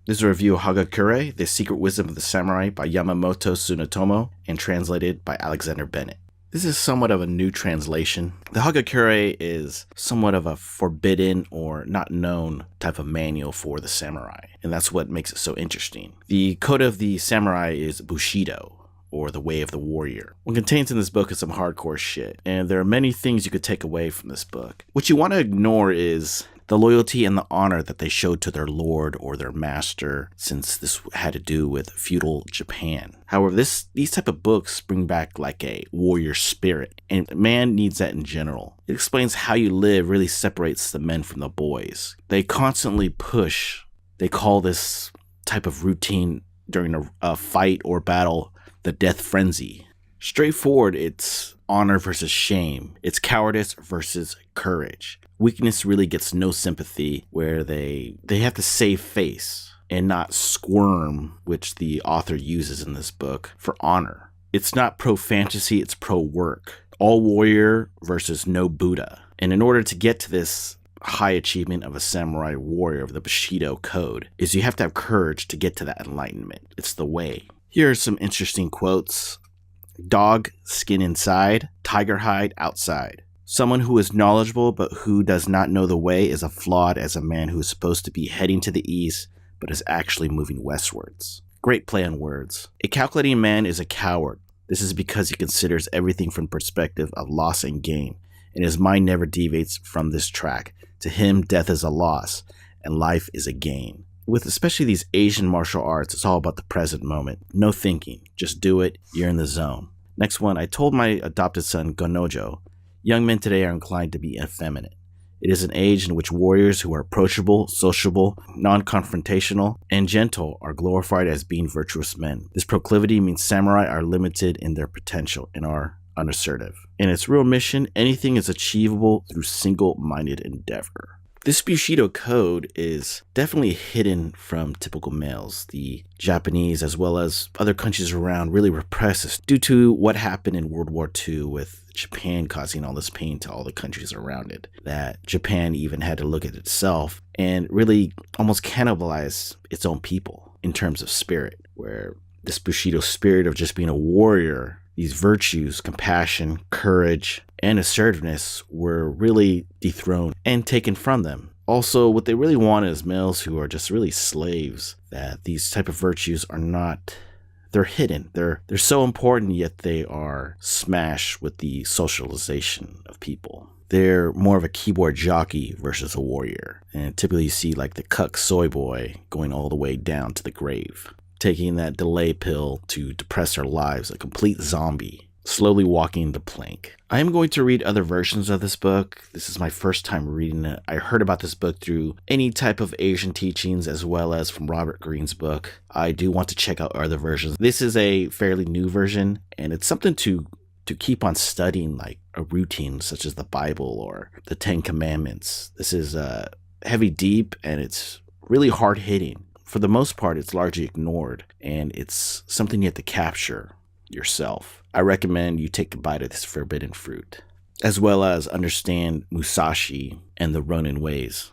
This is a review of Hagakure, The Secret Wisdom of the Samurai by Yamamoto Tsunetomo and translated by Alexander Bennett. This is somewhat of a new translation. The Hagakure is somewhat of a forbidden or not known type of manual for the samurai, and that's what makes it so interesting. The code of the samurai is Bushido, or the way of the warrior. What contains in this book is some hardcore shit, and there are many things you could take away from this book. What you want to ignore is the loyalty and the honor that they showed to their lord or their master, since this had to do with feudal Japan. However, these type of books bring back like a warrior spirit, and man needs that in general. It explains how you live really separates the men from the boys. They constantly push. They call this type of routine during a fight or battle the death frenzy. Straightforward, it's honor versus shame. It's cowardice versus courage. Weakness really gets no sympathy, where they have to save face and not squirm, which the author uses in this book, for honor. It's not pro-fantasy, it's pro-work. All warrior versus no Buddha. And in order to get to this high achievement of a samurai warrior of the Bushido code, is you have to have courage to get to that enlightenment. It's the way. Here are some interesting quotes. Dog, skin inside, tiger hide outside. Someone who is knowledgeable but who does not know the way is as flawed as a man who is supposed to be heading to the east but is actually moving westwards. Great play on words. A calculating man is a coward. This is because he considers everything from perspective of loss and gain, and his mind never deviates from this track. To him, death is a loss, and life is a gain. With especially these Asian martial arts, it's all about the present moment. No thinking. Just do it. You're in the zone. Next one, I told my adopted son, Gon'nojō, young men today are inclined to be effeminate. It is an age in which warriors who are approachable, sociable, non-confrontational, and gentle are glorified as being virtuous men. This proclivity means samurai are limited in their potential and are unassertive. In its real mission, anything is achievable through single-minded endeavor. This Bushido code is definitely hidden from typical males. The Japanese, as well as other countries around, really repress this due to what happened in World War II with Japan causing all this pain to all the countries around it, that Japan even had to look at itself and really almost cannibalize its own people in terms of spirit, where this Bushido spirit of just being a warrior, these virtues, compassion, courage, and assertiveness were really dethroned and taken from them. Also, what they really want is males who are just really slaves, that these type of virtues are not, they're hidden. They're so important, yet they are smashed with the socialization of people. They're more of a keyboard jockey versus a warrior. And typically you see like the cuck soy boy going all the way down to the grave, taking that delay pill to depress their lives, a complete zombie, slowly walking the plank. I am going to read other versions of this book. This is my first time reading it. I heard about this book through any type of Asian teachings, as well as from Robert Greene's book. I do want to check out other versions. This is a fairly new version, and it's something to keep on studying, like a routine such as the Bible or the Ten Commandments. This is heavy, deep, and it's really hard-hitting. For the most part, it's largely ignored, and it's something you have to capture yourself. I recommend you take a bite of this forbidden fruit, as well as understand Musashi and the Ronin ways.